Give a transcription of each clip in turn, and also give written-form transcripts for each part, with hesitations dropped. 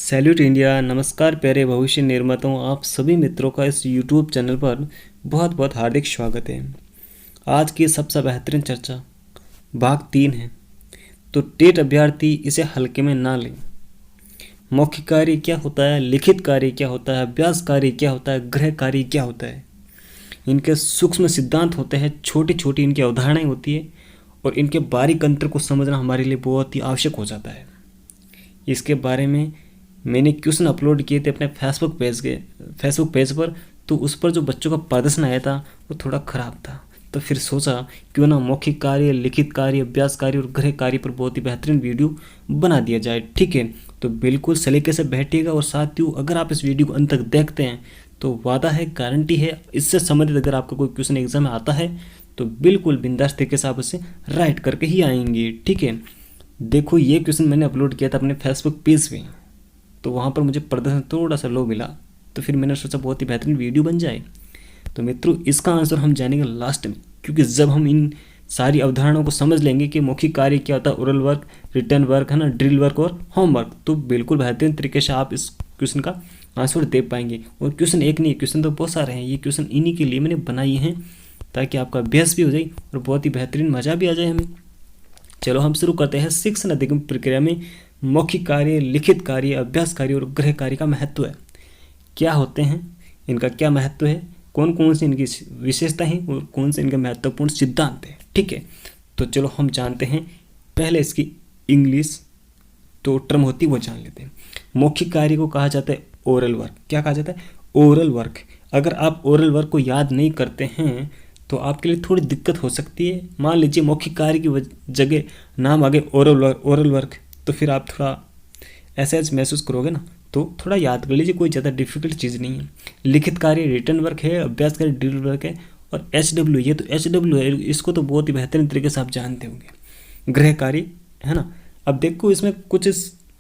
Salute India. नमस्कार प्यारे भविष्य निर्माताओं, आप सभी मित्रों का इस यूट्यूब चैनल पर बहुत बहुत हार्दिक स्वागत है। आज की सबसे बेहतरीन चर्चा भाग 3 है, तो टेट अभ्यर्थी इसे हल्के में ना लें। मौखिक कार्य क्या होता है, लिखित कार्य क्या होता है, अभ्यास कार्य क्या होता है, गृह कार्य क्या होता है, इनके सूक्ष्म सिद्धांत होते हैं, छोटी छोटी इनकी अवधारणाएं होती है और इनके बारीक अंतर को समझना हमारे लिए बहुत ही आवश्यक हो जाता है। इसके बारे में मैंने क्वेश्चन अपलोड किए थे अपने फेसबुक पेज पर, तो उस पर जो बच्चों का प्रदर्शन आया था वो थोड़ा ख़राब था। तो फिर सोचा क्यों ना मौखिक कार्य, लिखित कार्य, अभ्यास कार्य और गृह कार्य पर बहुत ही बेहतरीन वीडियो बना दिया जाए। ठीक है, तो बिल्कुल सलीके से बैठिएगा और साथियों, अगर आप इस वीडियो को अंत तक देखते हैं तो वादा है, गारंटी है, इससे संबंधित अगर आपका कोई क्वेश्चन एग्जाम में आता है तो बिल्कुल बिंदास तरीके से आप उसे राइट करके ही आएंगे। ठीक है, देखो ये क्वेश्चन मैंने अपलोड किया था अपने फेसबुक पेज पे, तो वहाँ पर मुझे प्रदर्शन थोड़ा सा लो मिला, तो फिर मैंने सोचा बहुत ही बेहतरीन वीडियो बन जाए। तो मित्रों, इसका आंसर हम जानेंगे लास्ट में, क्योंकि जब हम इन सारी अवधारणाओं को समझ लेंगे कि मौखिक कार्य क्या होता है, ओरल वर्क, रिटर्न वर्क, है ना, ड्रिल वर्क और होमवर्क, तो बिल्कुल बेहतरीन तरीके से आप इस क्वेश्चन का आंसर दे पाएंगे। और क्वेश्चन एक नहीं, क्वेश्चन तो बहुत सारे हैं, ये क्वेश्चन इन्हीं के लिए मैंने बनाए हैं ताकि आपका अभ्यास भी हो जाए और बहुत ही बेहतरीन मज़ा भी आ जाए हमें। चलो हम शुरू करते हैं। शिक्षण अधिगम प्रक्रिया में मौखिक कार्य, लिखित कार्य, अभ्यास कार्य और गृह कार्य का महत्व है। क्या होते हैं, इनका क्या महत्व है, कौन कौन सी इनकी विशेषता है और कौन से इनके महत्वपूर्ण सिद्धांत है। ठीक है, तो चलो हम जानते हैं। पहले इसकी इंग्लिश तो टर्म होती है वो जान लेते हैं। मौखिक कार्य को कहा जाता है ओरल वर्क। क्या कहा जाता है? Oral work. अगर आप ओरल वर्क को याद नहीं करते हैं तो आपके लिए थोड़ी दिक्कत हो सकती है। मान लीजिए मौखिक कार्य की जगह नाम आ गए ओरल वर्क, तो फिर आप थोड़ा ऐसा महसूस करोगे ना, तो थोड़ा याद कर लीजिए, कोई ज़्यादा डिफिकल्ट चीज़ नहीं है। लिखित कार्य रिटर्न वर्क है, अभ्यास कार्य ड्रिल वर्क है और HW, ये तो HW है, इसको तो बहुत ही बेहतरीन तरीके से आप जानते होंगे। गृह कार्य है ना। अब देखो इसमें कुछ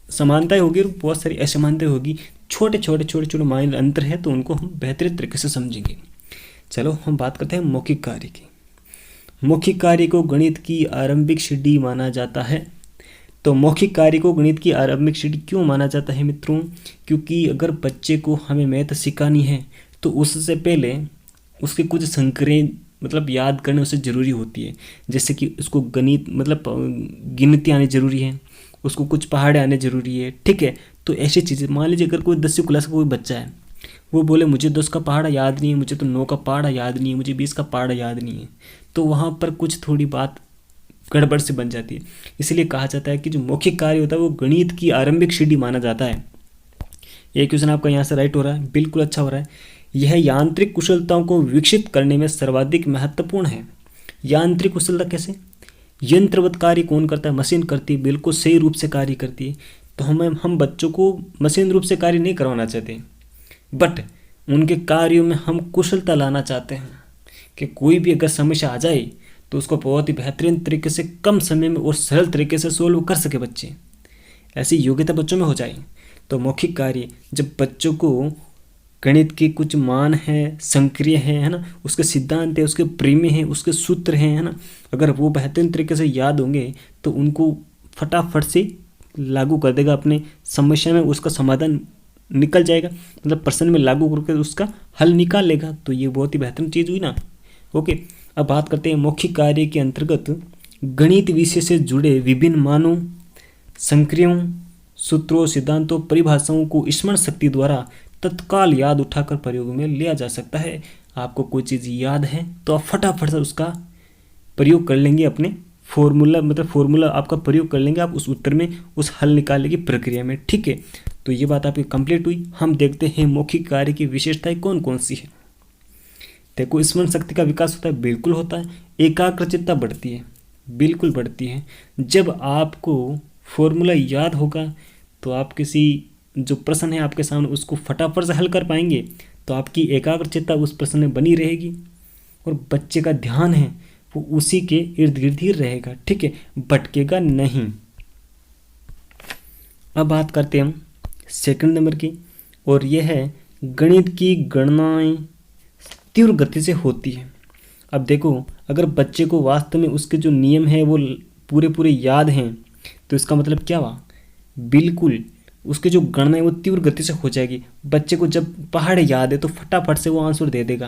समानताएं होगी और बहुत सारी असमानताएं होगी, छोटे छोटे माइनर अंतर है, तो उनको हम बेहतरीन तरीके से समझेंगे। चलो हम बात करते हैं मौखिक कार्य की। मौखिक कार्य को गणित की आरंभिक सीढ़ी माना जाता है। तो मौखिक कार्य को गणित की आरंभिक सीढ़ी क्यों माना जाता है मित्रों? क्योंकि अगर बच्चे को हमें मैथ सिखानी है तो उससे पहले उसके कुछ संक्रियाएं मतलब याद करने उससे ज़रूरी होती है। जैसे कि उसको गणित मतलब गिनती आनी ज़रूरी है, उसको कुछ पहाड़े आने ज़रूरी है। ठीक है, तो ऐसी चीज़ें, मान लीजिए अगर कोई 10वीं क्लास का कोई बच्चा है, वो बोले मुझे 10 का पहाड़ा याद नहीं है, मुझे तो 9 का पहाड़ा याद नहीं है, मुझे 20 का पहाड़ा याद नहीं है, तो वहाँ पर कुछ थोड़ी बात गड़बड़ से बन जाती है। इसलिए कहा जाता है कि जो मौखिक कार्य होता है वो गणित की आरंभिक सीढ़ी माना जाता है। ये क्वेश्चन आपका यहाँ से राइट हो रहा है, बिल्कुल अच्छा हो रहा है। यह यांत्रिक कुशलताओं को विकसित करने में सर्वाधिक महत्वपूर्ण है। यांत्रिक कुशलता कैसे? यंत्रवत कार्य कौन करता है? मशीन करती है, बिल्कुल सही रूप से कार्य करती है। तो हम बच्चों को मशीन रूप से कार्य नहीं करवाना चाहते, बट उनके कार्यों में हम कुशलता लाना चाहते हैं कि कोई भी अगर समस्या आ जाए तो उसको बहुत ही बेहतरीन तरीके से कम समय में और सरल तरीके से सोल्व कर सके बच्चे, ऐसी योग्यता बच्चों में हो जाए। तो मौखिक कार्य जब बच्चों को गणित के कुछ मान है, संक्रिय है ना, उसके सिद्धांत है, उसके प्रेमी है, उसके सूत्र हैं, है ना, अगर वो बेहतरीन तरीके से याद होंगे तो उनको फटाफट से लागू कर देगा अपने समस्या में, उसका समाधान निकल जाएगा, मतलब प्रश्न में लागू करके उसका हल निकाल लेगा। तो ये बहुत ही बेहतरीन चीज़ हुई ना। ओके, अब बात करते हैं मौखिक कार्य के अंतर्गत गणित विषय से जुड़े विभिन्न मानों, संक्रियों, सूत्रों, सिद्धांतों, परिभाषाओं को स्मरण शक्ति द्वारा तत्काल याद उठाकर प्रयोग में लिया जा सकता है। आपको कोई चीज़ याद है तो आप फटाफट से उसका प्रयोग कर लेंगे, अपने फॉर्मूला आपका प्रयोग कर लेंगे आप उस उत्तर में, उस हल निकालने की प्रक्रिया में। ठीक है, तो ये बात आपकी कंप्लीट हुई। हम देखते हैं मौखिक कार्य की विशेषताएं कौन कौन सी है। देखो, स्मरण शक्ति का विकास होता है, बिल्कुल होता है। एकाग्रचित्ता बढ़ती है, बिल्कुल बढ़ती है। जब आपको फॉर्मूला याद होगा तो आप किसी जो प्रश्न है आपके सामने उसको फटाफट से हल कर पाएंगे, तो आपकी एकाग्रचित्ता उस प्रश्न में बनी रहेगी और बच्चे का ध्यान है वो उसी के इर्द गिर्द ही रहेगा। ठीक है, भटकेगा नहीं। अब बात करते हैं हम सेकंड नंबर की, और यह है गणित की गणनाएं तीव्र गति से होती है। अब देखो, अगर बच्चे को वास्तव में उसके जो नियम है वो पूरे याद हैं तो इसका मतलब क्या हुआ? बिल्कुल उसकी जो गणना है वो तीव्र गति से हो जाएगी। बच्चे को जब पहाड़ याद है तो फटाफट से वो आंसर दे देगा,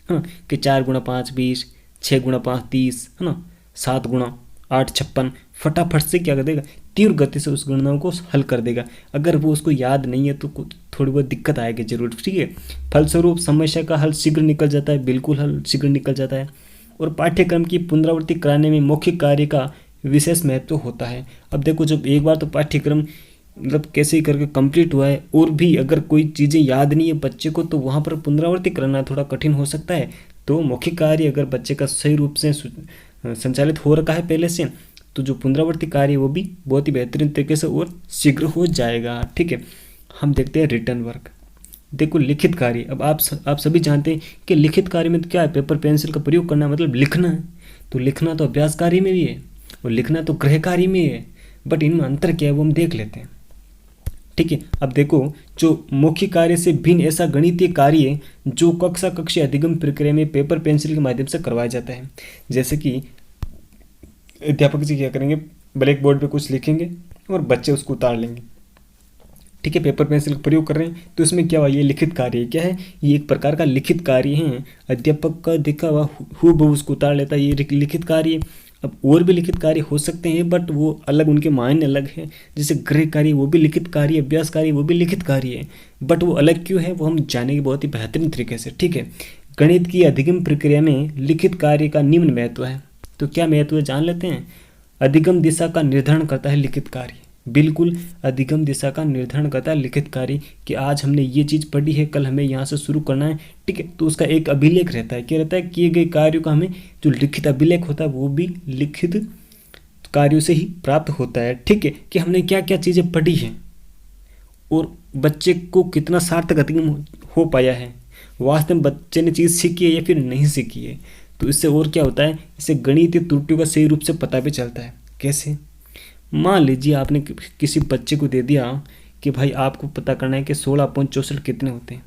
है ना, कि 4 × 5 20, 6 × 5 30, है ना, 7 × 8 56, फटाफट से क्या कर देगा, तीव्र गति से उस गणनाओं को हल कर देगा। अगर वो उसको याद नहीं है तो थोड़ी बहुत दिक्कत आएगी जरूर, ठीक है। फलस्वरूप समस्या का हल शीघ्र निकल जाता है, बिल्कुल हल शीघ्र निकल जाता है। और पाठ्यक्रम की पुनरावृत्ति कराने में मौखिक कार्य का विशेष महत्व होता है। अब देखो, जब एक बार तो पाठ्यक्रम मतलब कैसे ही करके कंप्लीट हुआ है और भी अगर कोई चीज़ें याद नहीं है बच्चे को, तो वहाँ पर पुनरावृत्ति करना थोड़ा कठिन हो सकता है। तो मौखिक कार्य अगर बच्चे का सही रूप से संचालित हो रखा है पहले से, तो जो पुनरावृत्ति कार्य वो भी बहुत ही बेहतरीन तरीके से और शीघ्र हो जाएगा, ठीक है। हम देखते हैं रिटर्न वर्क। देखो, लिखित कार्य, अब आप सभी जानते हैं कि लिखित कार्य में तो क्या है, पेपर पेंसिल का प्रयोग करना मतलब लिखना है। तो लिखना तो अभ्यास कार्य में भी है और लिखना तो गृह कार्य में है, बट इनमें अंतर क्या है वो हम देख लेते हैं, ठीक है। अब देखो, जो मौखिक कार्य से भिन्न ऐसा गणितीय कार्य जो कक्षीय अधिगम प्रक्रिया में पेपर पेंसिल के माध्यम से करवाया जाता है। जैसे कि अध्यापक जी क्या करेंगे, ब्लैक बोर्ड पे कुछ लिखेंगे और बच्चे उसको उतार लेंगे, ठीक है, पेपर पेंसिल का प्रयोग कर रहे हैं। तो इसमें क्या हुआ, ये लिखित कार्य क्या है, ये एक प्रकार का लिखित कार्य है। अध्यापक का देखा हुआ हूबहू उसको उतार लेता है, ये लिखित कार्य। अब और भी लिखित कार्य हो सकते हैं बट वो अलग, उनके मायने अलग है। जैसे गृह कार्य वो भी लिखित कार्य, अभ्यास कार्य वो भी लिखित कार्य है, बट वो अलग क्यों है वो हम जानेंगे बहुत ही बेहतरीन तरीके से, ठीक है। गणित की अधिगम प्रक्रिया में लिखित कार्य का निम्न महत्व है। तो क्या महत्व है जान लेते हैं। अधिगम दिशा का निर्धारण करता है लिखित कार्य, बिल्कुल अधिगम दिशा का निर्धारण करता है लिखित कार्य, कि आज हमने ये चीज़ पढ़ी है, कल हमें यहाँ से शुरू करना है, ठीक है। तो उसका एक अभिलेख रहता है, क्या रहता है, किए गए कार्यों का हमें जो लिखित अभिलेख होता है वो भी लिखित कार्यों से ही प्राप्त होता है, ठीक है, कि हमने क्या क्या चीज़ें पढ़ी हैं और बच्चे को कितना सार्थक अधिगम हो पाया है, वास्तव में बच्चे ने चीज़ सीखी है या फिर नहीं सीखी है। तो इससे और क्या होता है, इससे गणितीय त्रुटियों का सही रूप से पता भी चलता है। कैसे, मान लीजिए आपने किसी बच्चे को दे दिया कि भाई आपको पता करना है कि 16/64 कितने होते हैं,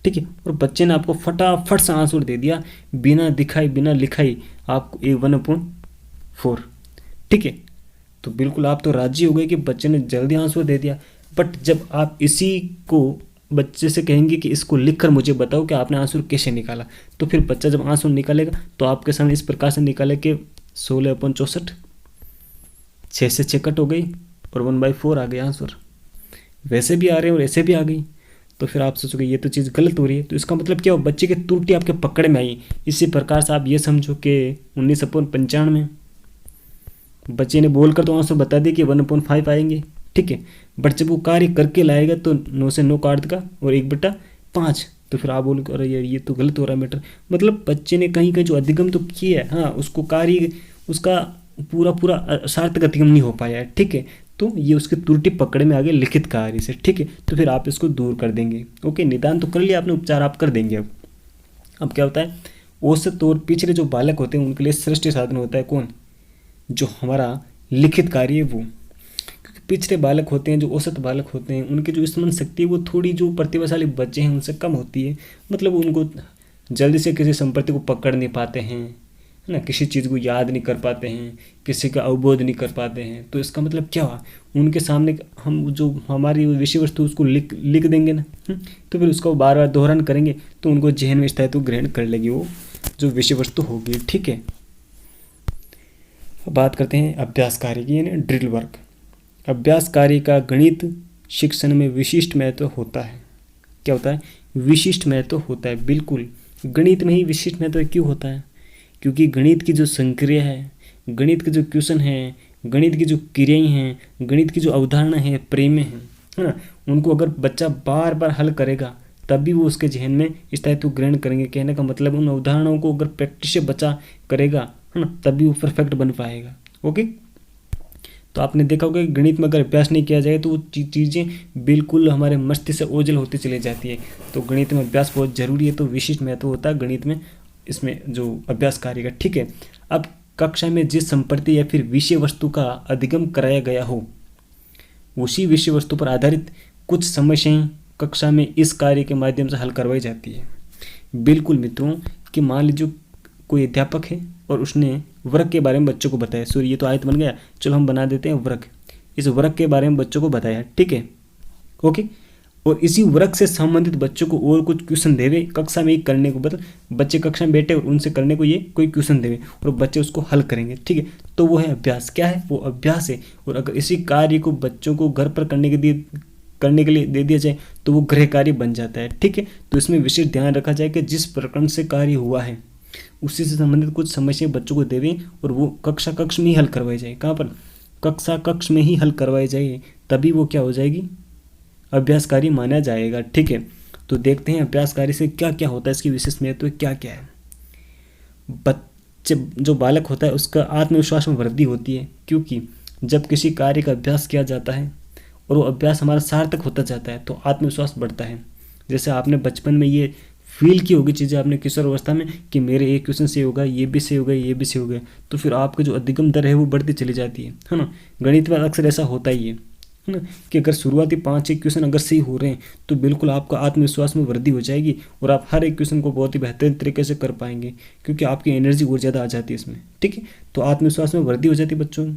ठीक है, और बच्चे ने आपको फटाफट से आंसर दे दिया बिना दिखाई बिना लिखाई, आपको 1/4, ठीक है। तो बिल्कुल आप तो राजी हो गए कि बच्चे ने जल्दी आंसर दे दिया। बट जब आप इसी को बच्चे से कहेंगे कि इसको लिखकर मुझे बताओ कि आपने आंसर कैसे निकाला, तो फिर बच्चा जब आंसर निकालेगा तो आपके सामने इस प्रकार से निकाले कि 16/64, 6 से 6 कट हो गई और 1/4 आ गया आंसर। वैसे भी आ रहे हैं और ऐसे भी आ गई, तो फिर आप सोचोगे ये तो चीज़ गलत हो रही है। तो इसका मतलब क्या हो, बच्चे की त्रुटि आपके पकड़ में आई। इसी प्रकार से आप ये समझो कि 19/95 बच्चे ने बोलकर तो आंसर बता दिया कि 1/5 आएंगे, ठीक है, बट जब वो कार्य करके लाएगा तो 9 से 9 काट देगा और 1/5, तो फिर आप बोलोगे अरे यार ये तो गलत हो रहा है मैटर। मतलब बच्चे ने कहीं कहीं जो अधिगम तो किया है, हाँ, उसको कार्य उसका पूरा सार्थक अधिगम नहीं हो पाया है, ठीक है। तो ये उसकी त्रुटि पकड़ में आ गई लिखित कार्य से, ठीक है। तो फिर आप इसको दूर कर देंगे। ओके, निदान तो कर लिया आपने, उपचार आप कर देंगे। अब क्या होता है, औसत और पिछले जो बालक होते हैं उनके लिए श्रेष्ठ साधन होता है कौन, जो हमारा लिखित कार्य है वो। क्योंकि पिछले बालक होते हैं, जो औसत बालक होते हैं, उनकी जो स्मरण शक्ति है वो थोड़ी जो प्रतिभाशाली बच्चे हैं उनसे कम होती है। मतलब उनको जल्दी से किसी संपत्ति को पकड़ नहीं पाते हैं, है ना, किसी चीज़ को याद नहीं कर पाते हैं, किसी का अवबोध नहीं कर पाते हैं। तो इसका मतलब क्या हुआ, उनके सामने हम जो हमारी विषय वस्तु उसको लिख देंगे ना, तो फिर उसका बार बार दोहरान करेंगे तो उनको जहन में स्थायित्व ग्रहण कर लेगी वो जो विषय वस्तु होगी, ठीक है। अब बात करते हैं अभ्यास कार्य की, यानी ड्रिल वर्क। अभ्यास कार्य का गणित शिक्षण में विशिष्ट महत्व होता है। क्या होता है, विशिष्ट महत्व होता है। बिल्कुल, गणित में ही विशिष्ट महत्व क्यों होता है, क्योंकि गणित की जो संक्रिया है, गणित के जो क्वेश्चन हैं, गणित की जो क्रियाएं हैं, गणित की जो अवधारणा है, प्रेम है ना, उनको अगर बच्चा बार बार हल करेगा तब भी वो उसके जहन में स्थायित्व ग्रहण करेंगे। कहने का मतलब उन अवधारणाओं को अगर प्रैक्टिस से बच्चा करेगा, है ना, तब भी वो परफेक्ट बन पाएगा। ओके, तो आपने देखा होगा कि गणित में अगर अभ्यास नहीं किया जाए तो वो चीज़ें बिल्कुल हमारे मस्तिष्क से ओझल होती चली जाती है। तो गणित में अभ्यास बहुत जरूरी है, तो विशिष्ट महत्व होता है गणित में इसमें जो अभ्यास कार्य का, ठीक है। अब कक्षा में जिस संपत्ति या फिर विषय वस्तु का अधिगम कराया गया हो उसी विषय वस्तु पर आधारित कुछ समस्याएं कक्षा में इस कार्य के माध्यम से हल करवाई जाती है। बिल्कुल मित्रों, कि मान लीजिए कोई अध्यापक है और उसने वर्ग के बारे में बच्चों को बताया, सॉरी ये तो आयत बन गया, चलो हम बना देते हैं वर्ग। इस वर्ग के बारे में बच्चों को बताया, ठीक है, ओके। और इसी वर्ग से संबंधित बच्चों को और कुछ क्वेश्चन देवे कक्षा में ही करने को, मतलब बच्चे कक्षा में बैठे और उनसे करने को ये कोई क्वेश्चन देवे और बच्चे उसको हल करेंगे, ठीक है। तो वो है अभ्यास। क्या है वो? अभ्यास है। और अगर इसी कार्य को बच्चों को घर पर करने के लिए दे दिया जाए तो वो गृह कार्य बन जाता है, ठीक है। तो इसमें विशेष ध्यान रखा जाए कि जिस प्रकरण से कार्य हुआ है उसी से संबंधित कुछ समस्या बच्चों को देवें और वो कक्ष में ही हल करवाई जाए। कहाँ पर? कक्ष में ही हल करवाई जाए, तभी वो क्या हो जाएगी? अभ्यास कार्य माना जाएगा, ठीक है। तो देखते हैं अभ्यास कार्य से क्या क्या होता है, इसकी विशेष महत्व क्या क्या है। बच्चे जो बालक होता है उसका आत्मविश्वास में वृद्धि होती है, क्योंकि जब किसी कार्य का अभ्यास किया जाता है और वो अभ्यास हमारा सार्थक होता जाता है तो आत्मविश्वास बढ़ता है। जैसे आपने बचपन में ये फील की होगी चीज़ें, आपने किशोर अवस्था में, कि मेरे एक क्वेश्चन से होगा, ये भी से होगा, ये भी से होगा, तो फिर आपकी जो अधिगम दर है वो बढ़ती चली जाती है ना। गणित में अक्सर ऐसा होता ही है ना, कि अगर शुरुआती 5-6 क्वेश्चन अगर सही हो रहे हैं तो बिल्कुल आपका आत्मविश्वास में वृद्धि हो जाएगी और आप हर एक क्वेश्चन को बहुत ही बेहतरीन तरीके से कर पाएंगे, क्योंकि आपकी एनर्जी और ज़्यादा आ जाती है इसमें, ठीक है। तो आत्मविश्वास में वृद्धि हो जाती है बच्चों।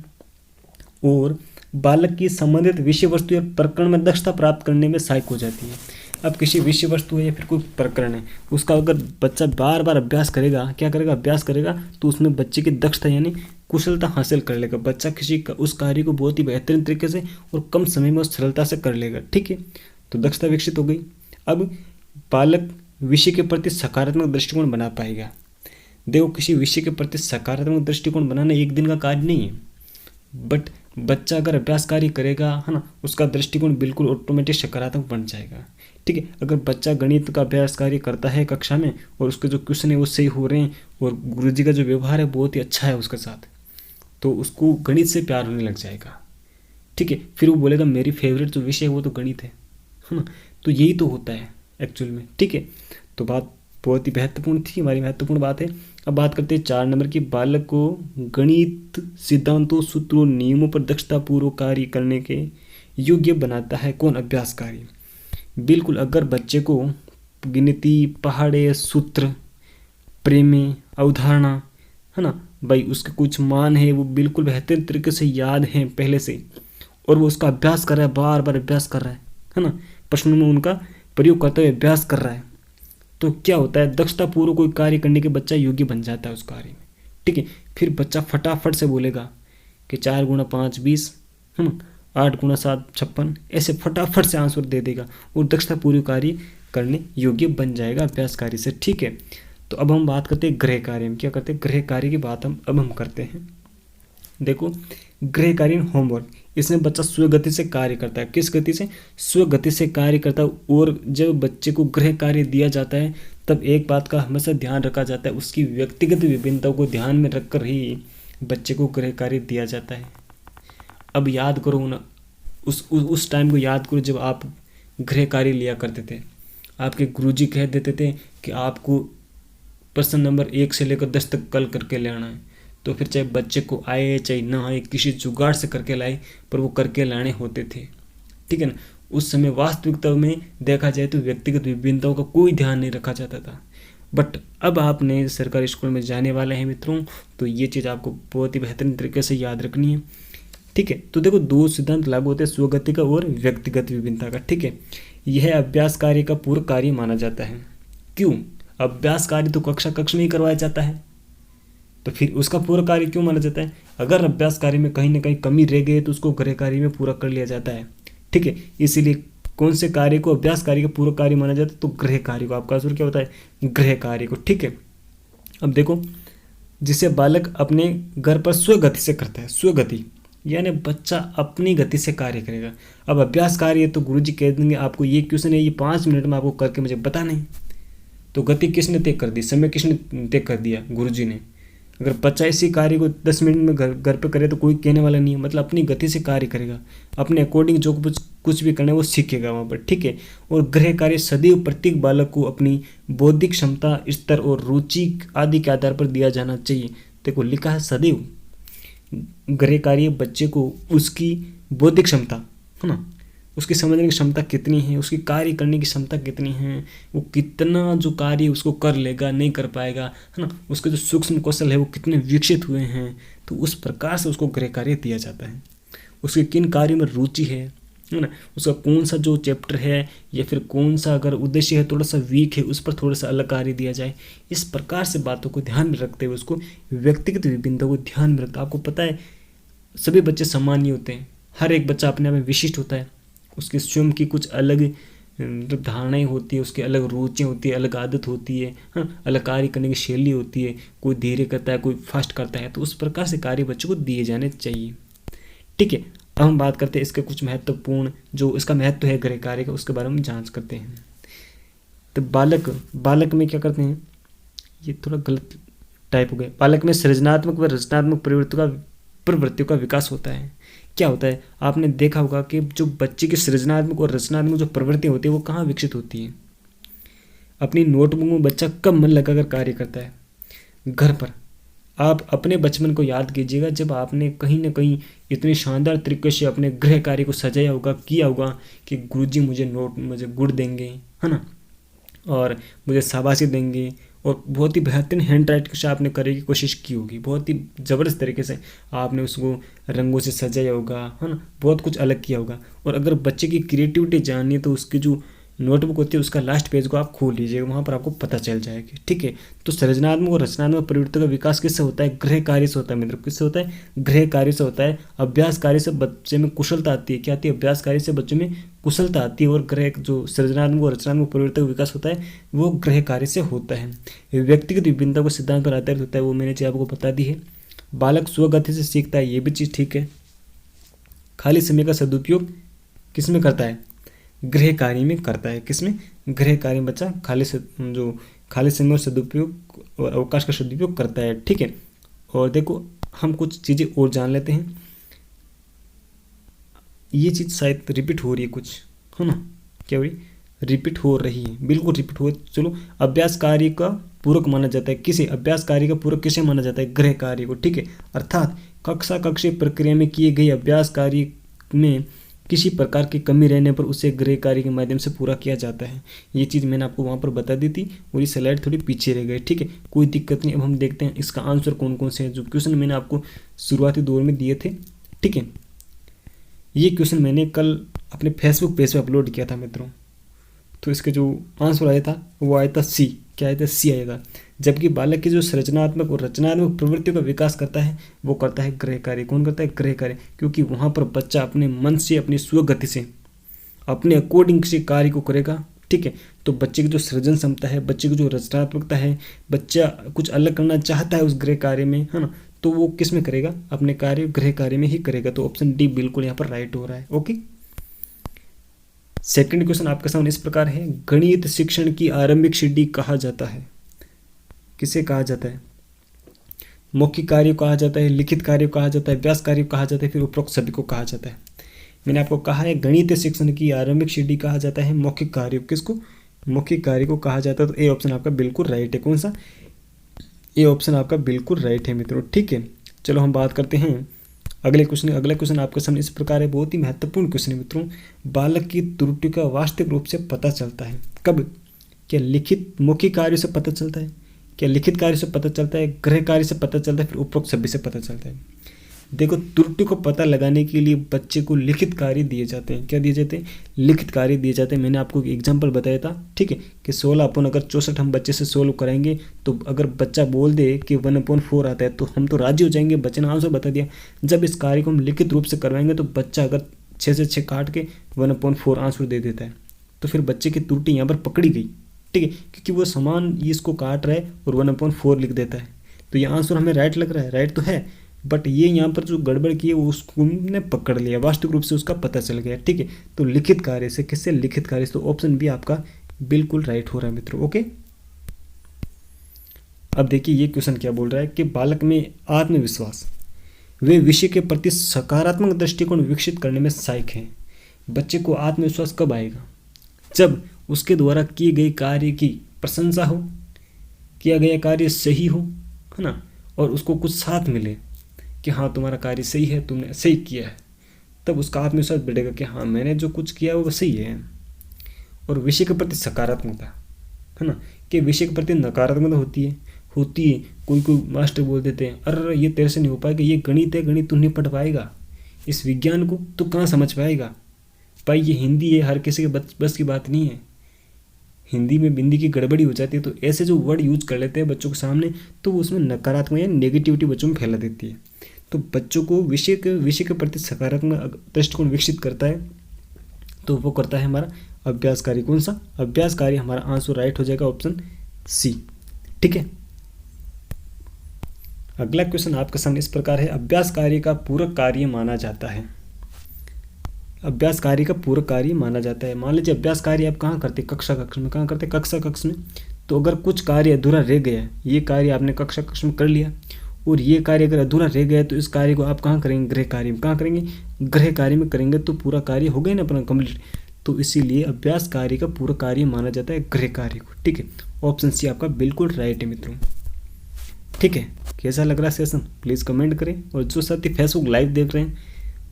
और बालक की संबंधित विषय वस्तु या प्रकरण में दक्षता प्राप्त करने में सहायक हो जाती है। अब किसी विषय वस्तु है या फिर कोई प्रकरण है, उसका अगर बच्चा बार बार अभ्यास करेगा, क्या करेगा? अभ्यास करेगा, तो उसमें बच्चे की दक्षता यानी कुशलता हासिल कर लेगा। बच्चा उस कार्य को बहुत ही बेहतरीन तरीके से और कम समय में और सरलता से कर लेगा, ठीक है। तो दक्षता विकसित हो गई। अब बालक विषय के प्रति सकारात्मक दृष्टिकोण बना पाएगा। देखो, किसी विषय के प्रति सकारात्मक दृष्टिकोण बनाना एक दिन का कार्य नहीं है, बट बच्चा अगर अभ्यास कार्य करेगा, है ना, उसका दृष्टिकोण बिल्कुल ऑटोमेटिक सकारात्मक बन जाएगा, ठीक है। अगर बच्चा गणित का अभ्यास कार्य करता है कक्षा में और उसके जो क्वेश्चन है वो सही हो रहे हैं और गुरुजी का जो व्यवहार है बहुत ही अच्छा है उसके साथ, तो उसको गणित से प्यार होने लग जाएगा, ठीक है। फिर वो बोलेगा मेरी फेवरेट जो विषय है वो तो गणित है ना। तो यही तो होता है एक्चुअल में, ठीक है। तो बात बहुत ही महत्वपूर्ण थी, हमारी महत्वपूर्ण बात है। अब बात करते हैं 4 नंबर की, बालक को गणित सिद्धांतों, सूत्रों, नियमों पर दक्षतापूर्वक कार्य करने के योग्य बनाता है कौन? अभ्यास कार्य। बिल्कुल, अगर बच्चे को गिनती, पहाड़े, सूत्र, प्रेमे, अवधारणा, है ना भाई, उसके कुछ मान है वो बिल्कुल बेहतरीन तरीके से याद हैं पहले से, और वो उसका अभ्यास कर रहा है, बार बार अभ्यास कर रहा है ना, प्रश्नों में उनका प्रयोग करते हुए अभ्यास कर रहा है, तो क्या होता है? दक्षतापूर्वक कोई कार्य करने के बच्चा योग्य बन जाता है उस कार्य में, ठीक है। फिर बच्चा फटाफट से बोलेगा कि 4 × 5 = 20, 8 × 7 = 56, ऐसे फटाफट से आंसर दे देगा और दक्षतापूर्वक कार्य करने योग्य बन जाएगा अभ्यास कार्य से, ठीक है। तो अब हम बात करते हैं गृह कार्य में। क्या करते हैं? गृह कार्य की बात हम करते हैं। देखो, गृह कार्य होमवर्क, इसमें बच्चा स्वगति से कार्य करता है। किस गति से? स्वगति से कार्य करता है। और जब बच्चे को गृह कार्य दिया जाता है तब एक बात का हमेशा ध्यान रखा जाता है, उसकी व्यक्तिगत विभिन्नताओं को ध्यान में रखकर ही बच्चे को गृह कार्य दिया जाता है। अब याद करो ना, उस टाइम को याद करो जब आप गृह कार्य लिया करते थे। आपके गुरुजी कह देते थे कि आपको प्रश्न नंबर 1 से लेकर 10 तक कल करके ले आना है, तो फिर चाहे बच्चे को आए चाहे ना आए, किसी जुगाड़ से करके लाए, पर वो करके लाने होते थे, ठीक है ना। उस समय वास्तविकता में देखा जाए तो व्यक्तिगत विभिन्नताओं का कोई ध्यान नहीं रखा जाता था। बट अब आपने सरकारी स्कूल में जाने वाले हैं मित्रों, तो ये चीज़ आपको बहुत ही बेहतरीन तरीके से याद रखनी है, ठीक है। तो देखो, 2 सिद्धांत लागू होते हैं, स्वगति का और व्यक्तिगत विभिन्नता का, ठीक है। यह अभ्यास कार्य का पूर्ण कार्य माना जाता है। क्यों? अभ्यास कार्य तो कक्ष में ही करवाया जाता है, तो फिर उसका पूरा कार्य क्यों माना जाता है? अगर अभ्यास कार्य में कहीं ना कहीं कमी रह गई तो उसको गृह कार्य में पूरा कर लिया जाता है, ठीक है। इसीलिए कौन से कार्य को अभ्यास कार्य का पूरा कार्य माना जाता है? तो गृह कार्य को। आपका आंसर क्या होता है? गृह कार्य को, ठीक है। अब देखो, जिसे बालक अपने घर पर स्वगति से करता है, स्वगति यानी बच्चा अपनी गति से कार्य करेगा। अब अभ्यास कार्य तो गुरुजी कह देंगे आपको ये क्वेश्चन है, ये 5 मिनट में आपको करके मुझे बताना है, तो गति किसने तय कर दी? समय किसने तय कर दिया? गुरुजी ने। अगर बच्चा इसी कार्य को 10 मिनट में घर पे करे तो कोई कहने वाला नहीं है, मतलब अपनी गति से कार्य करेगा, अपने अकॉर्डिंग जो कुछ भी करना है वो सीखेगा वहाँ पर, ठीक है। और गृह कार्य सदैव प्रत्येक बालक को अपनी बौद्धिक क्षमता, स्तर और रुचि आदि के आधार पर दिया जाना चाहिए। देखो, लिखा है सदैव। गृह कार्य बच्चे को उसकी बौद्धिक क्षमता, है ना, उसकी समझने की क्षमता कितनी है, उसकी कार्य करने की क्षमता कितनी है, वो कितना जो कार्य उसको कर लेगा, नहीं कर पाएगा, है ना, उसके जो सूक्ष्म कौशल है वो कितने विकसित हुए हैं, तो उस प्रकार से उसको गृह कार्य दिया जाता है। उसके किन कार्यों में रुचि है, है ना, उसका कौन सा जो चैप्टर है या फिर कौन सा अगर उद्देश्य है थोड़ा सा वीक है, उस पर थोड़ा सा अलग कार्य दिया जाए। इस प्रकार से बातों को ध्यान में रखते हुए उसको व्यक्तिगत विभिन्नता को ध्यान में रखता। आपको पता है सभी बच्चे समान नहीं होते हैं, हर एक बच्चा अपने आप में विशिष्ट होता है, उसके स्वयं की कुछ अलग मतलब धारणाएं होती है, उसकी अलग रुचियाँ होती है, अलग आदत होती है, हाँ, अलग कार्य करने की शैली होती है, कोई धीरे करता है कोई फास्ट करता है, तो उस प्रकार से कार्य बच्चों को दिए जाने चाहिए। ठीक है, अब हम बात करते हैं इसके कुछ महत्वपूर्ण जो इसका महत्व है गृह कार्य का, उसके बारे में जांच करते हैं। तो बालक में क्या करते हैं, ये थोड़ा गलत टाइप हो गया। बालक में सृजनात्मक व रचनात्मक प्रवृत्तियों का विकास होता है। क्या होता है, आपने देखा होगा कि जो बच्चे की सृजनात्मक और रचनात्मक जो प्रवृत्तियाँ होती है वो कहाँ विकसित होती हैं। अपनी नोटबुक में बच्चा कब मन लगाकर कार्य करता है, घर पर। आप अपने बचपन को याद कीजिएगा जब आपने कहीं ना कहीं इतने शानदार तरीके से अपने गृह कार्य को सजाया होगा, किया होगा कि गुरुजी मुझे गुड़ देंगे, है ना, और मुझे शाबाशी देंगे, और बहुत ही बेहतरीन हैंड राइटिंग से आपने करने की कोशिश की होगी, बहुत ही ज़बरदस्त तरीके से आपने उसको रंगों से सजाया होगा, है ना, बहुत कुछ अलग किया होगा। और अगर बच्चे की क्रिएटिविटी जाननी है तो उसकी जो नोटबुक होती है उसका लास्ट पेज को आप खोल लीजिएगा, वहाँ पर आपको पता चल जाएगी। ठीक है, तो सृजनात्मक और रचनात्मक प्रवृत्ति का विकास किससे होता है, गृह कार्य से होता है मित्रों। किससे होता है, गृह कार्य से होता है। अभ्यास कार्य से बच्चे में कुशलता आती है। क्या आती है, अभ्यास कार्य से बच्चों में कुशलता आती है। और गृह जो सृजनात्मक और रचनात्मक प्रवृत्ति का विकास होता है वो गृह कार्य से होता है। व्यक्तिगत विभिन्नता को सिद्धांत पर आधारित होता है, वो मैंने चीज़ आपको बता दी है। बालक स्वगति से सीखता है, ये भी चीज़ ठीक है। खाली समय का सदुपयोग किस में करता है, गृह कार्य में करता है। किसमें, गृह कार्य में बच्चा खाली समय और सदुपयोग और अवकाश का सदुपयोग करता है। ठीक है, और देखो हम कुछ चीज़ें और जान लेते हैं। ये चीज़ शायद रिपीट हो रही है कुछ, है ना, क्या हो रही, रिपीट हो रही है, बिल्कुल रिपीट हो। चलो, अभ्यास कार्य का पूरक माना जाता है किसे, अभ्यास कार्य का पूरक किसे माना जाता है, गृह कार्य को। ठीक है, अर्थात कक्षीय प्रक्रिया में किए गए अभ्यास कार्य में किसी प्रकार की कमी रहने पर उसे गृह कार्य के माध्यम से पूरा किया जाता है। ये चीज़ मैंने आपको वहाँ पर बता दी थी और ये स्लाइड थोड़ी पीछे रह गई। ठीक है, कोई दिक्कत नहीं। अब हम देखते हैं इसका आंसर कौन कौन से हैं जो क्वेश्चन मैंने आपको शुरुआती दौर में दिए थे। ठीक है, ये क्वेश्चन मैंने कल अपने फेसबुक पेज पर अपलोड किया था मित्रों। तो इसका जो आंसर आया था वो आया था सी। क्या आया था, सी आया था। जबकि बालक की जो सृजनात्मक और रचनात्मक प्रवृत्तियों का विकास करता है वो करता है गृह कार्य। कौन करता है, गृह कार्य, क्योंकि वहाँ पर बच्चा अपने मन से, अपनी स्वगति से, अपने अकॉर्डिंग से कार्य को करेगा। ठीक है, तो बच्चे की जो सृजन क्षमता है, बच्चे की जो रचनात्मकता है, बच्चा कुछ अलग करना चाहता है उस गृह कार्य में, है ना, तो वो किस में करेगा, अपने कार्य गृह कार्य में ही करेगा। तो ऑप्शन डी बिल्कुल यहाँ पर राइट हो रहा है। ओके, सेकंड क्वेश्चन आपके सामने इस प्रकार है, गणित शिक्षण की आरंभिक सीढ़ी कहा जाता है। किसे कहा जाता है, मौखिक कार्य कहा जाता है, लिखित कार्य कहा जाता है, अभ्यास कार्य कहा जाता है, फिर उपरोक्त सभी को कहा जाता है। मैंने आपको कहा है गणित शिक्षण की आरंभिक सीढ़ी कहा जाता है मौखिक कार्य। किसको, मौखिक कार्य को कहा जाता है। तो ए ऑप्शन आपका बिल्कुल राइट है। कौन सा, ए ऑप्शन आपका बिल्कुल राइट है मित्रों। ठीक है, चलो हम बात करते हैं अगले क्वेश्चन। अगला क्वेश्चन आपके सामने इस प्रकार है, बहुत ही महत्वपूर्ण क्वेश्चन है मित्रों। बालक की त्रुटि का वास्तविक रूप से पता चलता है कब, क्या लिखित मौखिक कार्य से पता चलता है, क्या लिखित कार्य से पता चलता है, गृह कार्य से पता चलता है, फिर उपरोक्त सभी से पता चलता है। देखो, त्रुटि को पता लगाने के लिए बच्चे को लिखित कार्य दिए जाते हैं। क्या दिए जाते हैं, लिखित कार्य दिए जाते हैं। मैंने आपको एक एग्जांपल बताया था। ठीक है, कि 16/64 हम बच्चे से सोल्व कराएंगे तो अगर बच्चा बोल दे कि 1/4 आता है तो हम तो राजी हो जाएंगे, बच्चे ने आंसर बता दिया। जब इस कार्य को हम लिखित रूप से करवाएंगे तो बच्चा अगर 6 से 6 काट के 1/4 आंसर दे देता है तो फिर बच्चे की त्रुटि यहाँ पर पकड़ी गई। ठीक है, क्योंकि वो समान ये इसको काट रहा है और 1/4 लिख देता है, तो ये आंसर हमें राइट लग रहा है, राइट तो है, बट ये यहाँ पर जो गड़बड़ की है वो उसको ने पकड़ लिया, वास्तविक रूप से उसका पता चल गया। ठीक है, तो लिखित कार्य से, किससे, लिखित कार्य से। तो ऑप्शन बी आपका बिल्कुल राइट हो रहा है मित्रों। ओके, अब देखिए ये क्वेश्चन क्या बोल रहा है कि बालक में आत्मविश्वास वे विषय के प्रति सकारात्मक दृष्टिकोण विकसित करने में सहायक हैं। बच्चे को आत्मविश्वास कब आएगा, जब उसके द्वारा किए गए कार्य की प्रशंसा हो, किया गया कार्य सही हो, है ना, और उसको कुछ साथ मिले कि हाँ तुम्हारा कार्य सही है, तुमने सही किया है, तब उसका आत्मविश्वास बढ़ेगा कि हाँ मैंने जो कुछ किया वो सही है। और विषय के प्रति सकारात्मकता, है ना, कि विषय के प्रति नकारात्मकता होती है। कोई मास्टर बोल देते हैं अरे ये तेरे से नहीं हो पाएगा, ये गणित है, गणित तू नहीं पढ़ पाएगा, इस विज्ञान को तू कहाँ समझ पाएगा, भाई ये हिंदी है, हर किसी के बस की बात नहीं है। हिंदी में बिंदी की गड़बड़ी हो जाती है, तो ऐसे जो वर्ड यूज कर लेते हैं बच्चों के सामने, तो उसमें नकारात्मक या नेगेटिविटी बच्चों में फैला देती है। तो बच्चों को विषय के प्रति सकारात्मक दृष्टिकोण विकसित करता है, तो वो करता है हमारा अभ्यास कार्य। कौन सा अभ्यास कार्य? हमारा आंसर राइट हो जाएगा ऑप्शन सी। ठीक है, अगला क्वेश्चन आपके सामने इस प्रकार है, अभ्यास कार्य का पूरक कार्य माना जाता है। अभ्यास कार्य का पूरक कार्य माना जाता है। मान लीजिए अभ्यास कार्य आप कहाँ करते हैं? कक्षा कक्ष में। कहाँ करते हैं? कक्षा कक्ष में। तो अगर कुछ कार्य अधूरा रह गया, ये कार्य आपने कक्षा कक्ष में कर लिया, और ये कार्य अगर अधूरा रह गया, तो इस कार्य को आप कहाँ करेंगे? गृह कार्य में। कहाँ करेंगे? गृह कार्य में करेंगे, तो पूरा कार्य हो गया ना अपना कंप्लीट। तो इसीलिए अभ्यास कार्य का पूरा कार्य माना जाता है गृह कार्य को। ठीक है, ऑप्शन सी आपका बिल्कुल राइट है मित्रों। ठीक है, कैसा लग रहा है सेशन? प्लीज़ कमेंट करें, और जो साथी फेसबुक लाइव देख रहे हैं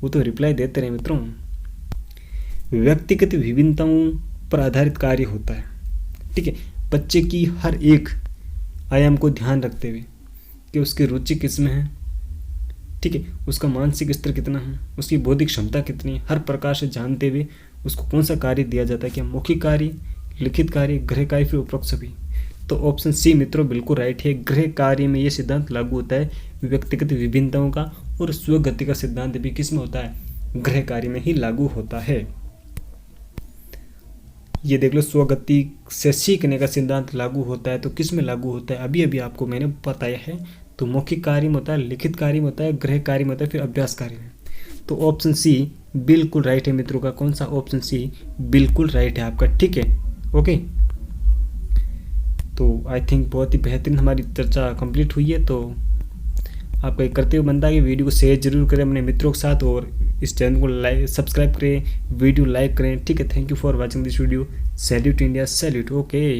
वो तो रिप्लाई देते रहे मित्रों। व्यक्तिगत विभिन्नताओं पर आधारित कार्य होता है। ठीक है, बच्चे की हर एक आयाम को ध्यान रखते हुए कि उसकी रुचि किस में है, ठीक है, उसका मानसिक स्तर कितना है, उसकी बौद्धिक क्षमता कितनी है, हर प्रकार से जानते हुए उसको कौन सा कार्य दिया जाता है, क्या मौखिक कार्य, लिखित कार्य, गृह कार्य, फिर उपरोक्त सभी। तो ऑप्शन सी मित्रों बिल्कुल राइट है। गृह कार्य में ये सिद्धांत लागू होता है व्यक्तिगत विभिन्नताओं का, और स्वगति का सिद्धांत भी किस में होता है? गृह कार्य में ही लागू होता है। ये देख लो, स्वगति से सीखने का सिद्धांत लागू होता है, तो किस में लागू होता है? अभी अभी आपको मैंने बताया है। तो मौखिक कार्य में होता है, लिखित कार्य में होता है, गृह कार्य में होता है, फिर अभ्यास कार्य में। तो ऑप्शन सी बिल्कुल राइट है मित्रों का। कौन सा? ऑप्शन सी बिल्कुल राइट है आपका। ठीक है, ओके। तो आई थिंक बहुत ही बेहतरीन हमारी चर्चा कंप्लीट हुई है। तो आपका एक कर्तव्य बनता है कि वीडियो को शेयर जरूर करें अपने मित्रों के साथ, और इस चैनल को सब्सक्राइब करें, वीडियो लाइक करें। ठीक है, thank you for watching this video. Salute India, salute. Okay.